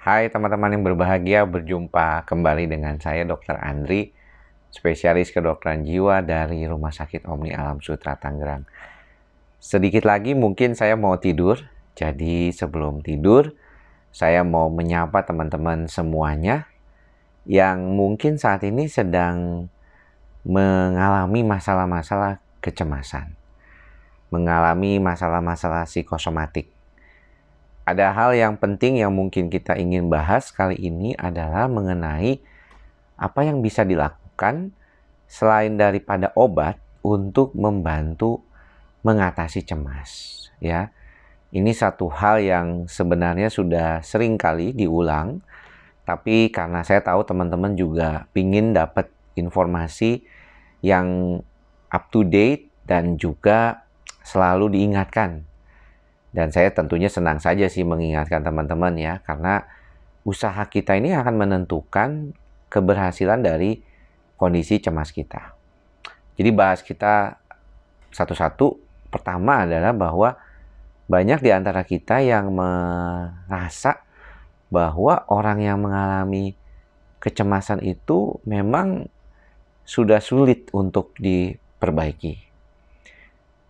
Hai teman-teman yang berbahagia, berjumpa kembali dengan saya Dr. Andri, spesialis kedokteran jiwa dari Rumah Sakit Omni Alam Sutra Tangerang. Sedikit lagi mungkin saya mau tidur, jadi sebelum tidur saya mau menyapa teman-teman semuanya yang mungkin saat ini sedang mengalami masalah-masalah kecemasan, mengalami masalah-masalah psikosomatik. Ada hal yang penting yang mungkin kita ingin bahas kali ini adalah mengenai apa yang bisa dilakukan selain daripada obat untuk membantu mengatasi cemas. Ya, ini satu hal yang sebenarnya sudah sering kali diulang, tapi karena saya tahu teman-teman juga ingin dapat informasi yang up to date dan juga selalu diingatkan. Dan saya tentunya senang saja sih mengingatkan teman-teman ya, karena usaha kita ini akan menentukan keberhasilan dari kondisi cemas kita. Jadi bahas kita satu-satu. Pertama adalah bahwa banyak di antara kita yang merasa bahwa orang yang mengalami kecemasan itu memang sudah sulit untuk diperbaiki.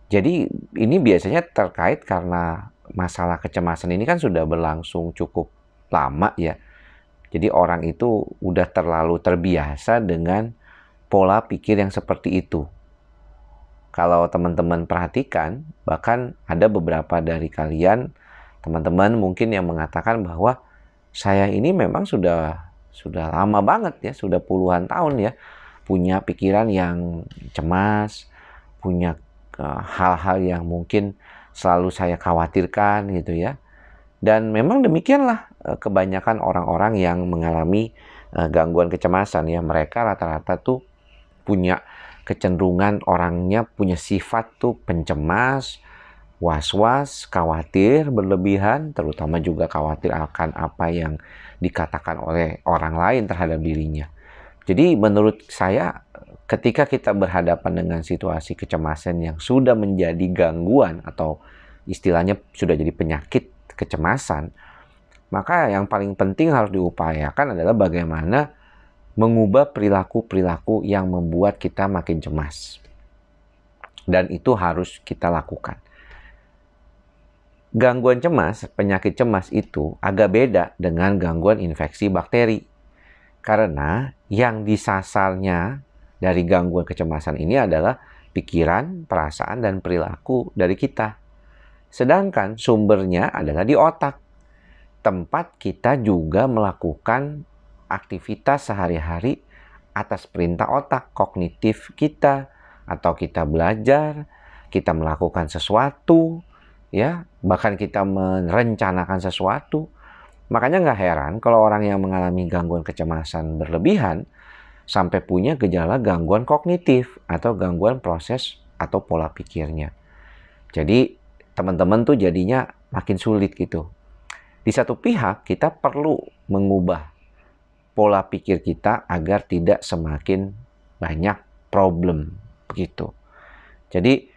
Jadi ini biasanya terkait karena masalah kecemasan ini kan sudah berlangsung cukup lama ya. Jadi orang itu udah terlalu terbiasa dengan pola pikir yang seperti itu. Kalau teman-teman perhatikan, bahkan ada beberapa dari kalian, teman-teman mungkin yang mengatakan bahwa saya ini memang sudah lama banget ya, sudah puluhan tahun ya, punya pikiran yang cemas, punya hal-hal yang mungkin selalu saya khawatirkan gitu ya. Dan memang demikianlah kebanyakan orang-orang yang mengalami gangguan kecemasan ya. Mereka rata-rata tuh punya kecenderungan, orangnya punya sifat tuh pencemas, was-was, khawatir berlebihan, terutama juga khawatir akan apa yang dikatakan oleh orang lain terhadap dirinya. Jadi menurut saya ketika kita berhadapan dengan situasi kecemasan yang sudah menjadi gangguan atau istilahnya sudah jadi penyakit kecemasan, maka yang paling penting harus diupayakan adalah bagaimana mengubah perilaku-perilaku yang membuat kita makin cemas. Dan itu harus kita lakukan. Gangguan cemas, penyakit cemas itu agak beda dengan gangguan infeksi bakteri. Karena yang disasarnya dari gangguan kecemasan ini adalah pikiran, perasaan, dan perilaku dari kita. Sedangkan sumbernya adalah di otak. Tempat kita juga melakukan aktivitas sehari-hari atas perintah otak kognitif kita. Atau kita belajar, kita melakukan sesuatu, ya, bahkan kita merencanakan sesuatu. Makanya nggak heran kalau orang yang mengalami gangguan kecemasan berlebihan sampai punya gejala gangguan kognitif atau gangguan proses atau pola pikirnya. Jadi teman-teman tuh jadinya makin sulit gitu. Di satu pihak kita perlu mengubah pola pikir kita agar tidak semakin banyak problem begitu. Jadi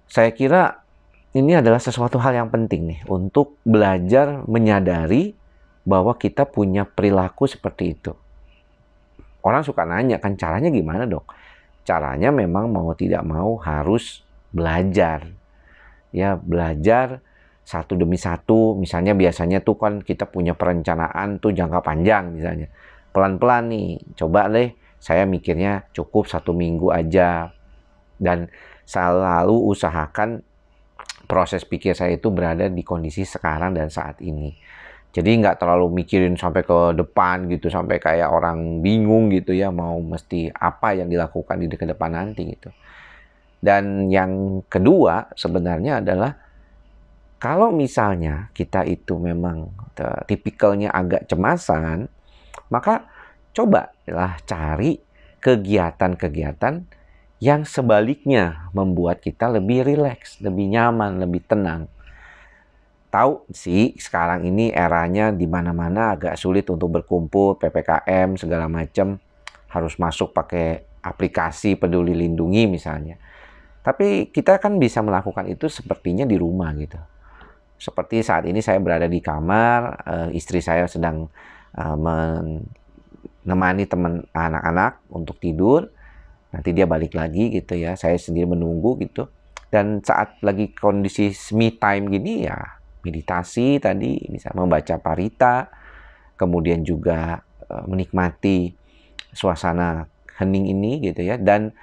saya kira ini adalah sesuatu hal yang penting nih untuk belajar menyadari bahwa kita punya perilaku seperti itu. Orang suka nanya kan caranya gimana dok? Caranya memang mau tidak mau harus belajar. Ya belajar satu demi satu. Misalnya biasanya tuh kan kita punya perencanaan tuh jangka panjang misalnya. Pelan-pelan nih coba deh saya mikirnya cukup 1 minggu aja. Dan selalu usahakan proses pikir saya itu berada di kondisi sekarang dan saat ini. Jadi nggak terlalu mikirin sampai ke depan gitu, sampai kayak orang bingung gitu ya, mau mesti apa yang dilakukan di ke depan nanti gitu. Dan yang kedua sebenarnya adalah kalau misalnya kita itu memang tipikalnya agak cemasan, maka cobalah cari kegiatan-kegiatan yang sebaliknya membuat kita lebih rileks, lebih nyaman, lebih tenang. Tahu sih sekarang ini eranya di mana-mana agak sulit untuk berkumpul, PPKM segala macam harus masuk pakai aplikasi Peduli Lindungi misalnya. Tapi kita kan bisa melakukan itu sepertinya di rumah gitu. Seperti saat ini saya berada di kamar, istri saya sedang menemani teman anak-anak untuk tidur. Nanti dia balik lagi gitu ya, saya sendiri menunggu gitu. Dan saat lagi kondisi me time gini ya, meditasi tadi, misalnya membaca parita, kemudian juga menikmati suasana hening ini gitu ya, dan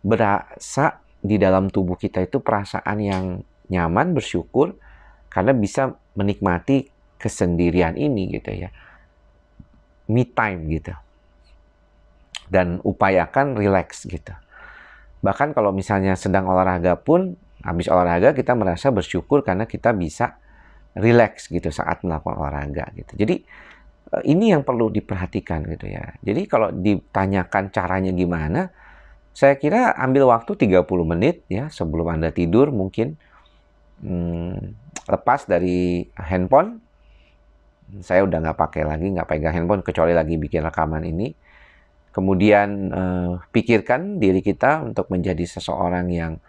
berasa di dalam tubuh kita itu perasaan yang nyaman, bersyukur karena bisa menikmati kesendirian ini gitu ya, me time gitu, dan upayakan relax gitu. Bahkan kalau misalnya sedang olahraga pun, habis olahraga kita merasa bersyukur karena kita bisa relax gitu saat melakukan olahraga gitu. Jadi ini yang perlu diperhatikan gitu ya. Jadi kalau ditanyakan caranya gimana, saya kira ambil waktu 30 menit ya sebelum Anda tidur mungkin. Lepas dari handphone, saya udah nggak pakai lagi, nggak pegang handphone kecuali lagi bikin rekaman ini. Kemudian pikirkan diri kita untuk menjadi seseorang yang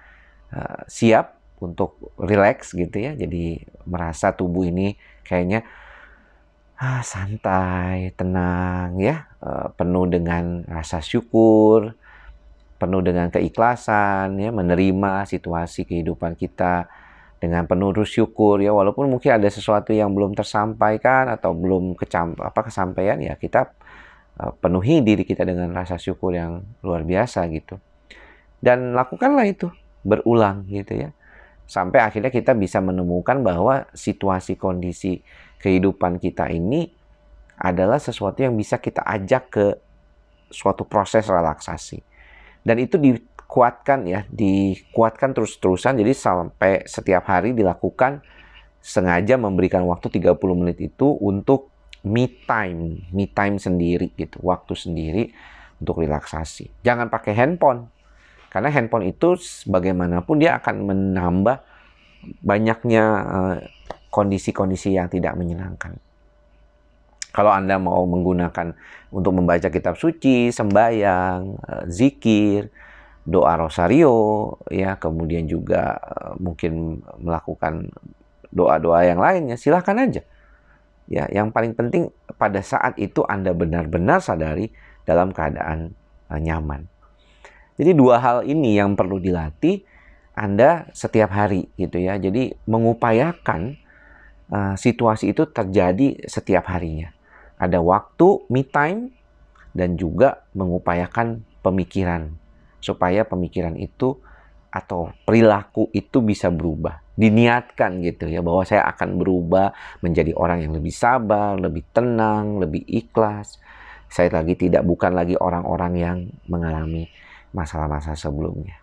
siap untuk relax gitu ya. Jadi merasa tubuh ini kayaknya santai, tenang ya, penuh dengan rasa syukur, penuh dengan keikhlasan ya, menerima situasi kehidupan kita dengan penuh syukur ya, walaupun mungkin ada sesuatu yang belum tersampaikan atau belum kesampaian ya, kita penuhi diri kita dengan rasa syukur yang luar biasa gitu. Dan lakukanlah itu berulang gitu ya, sampai akhirnya kita bisa menemukan bahwa situasi kondisi kehidupan kita ini adalah sesuatu yang bisa kita ajak ke suatu proses relaksasi. Dan itu dikuatkan terus-terusan, jadi sampai setiap hari dilakukan, sengaja memberikan waktu 30 menit itu untuk me time sendiri gitu, waktu sendiri untuk relaksasi. Jangan pakai handphone, karena handphone itu bagaimanapun dia akan menambah banyaknya kondisi-kondisi yang tidak menyenangkan. Kalau Anda mau menggunakan untuk membaca kitab suci, sembahyang, zikir, doa rosario, ya, kemudian juga mungkin melakukan doa-doa yang lainnya, silahkan aja. Ya, yang paling penting pada saat itu Anda benar-benar sadari dalam keadaan nyaman. Jadi dua hal ini yang perlu dilatih Anda setiap hari gitu ya. Jadi mengupayakan situasi itu terjadi setiap harinya. Ada waktu me time dan juga mengupayakan pemikiran supaya pemikiran itu atau perilaku itu bisa berubah. Diniatkan gitu ya, bahwa saya akan berubah menjadi orang yang lebih sabar, lebih tenang, lebih ikhlas. Saya bukan lagi orang-orang yang mengalami masalah-masalah sebelumnya.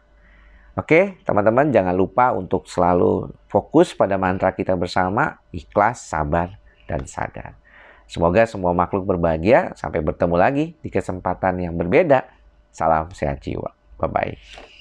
Oke, teman-teman, jangan lupa untuk selalu fokus pada mantra kita bersama, ikhlas, sabar, dan sadar. Semoga semua makhluk berbahagia. Sampai bertemu lagi di kesempatan yang berbeda. Salam sehat jiwa. Bye-bye.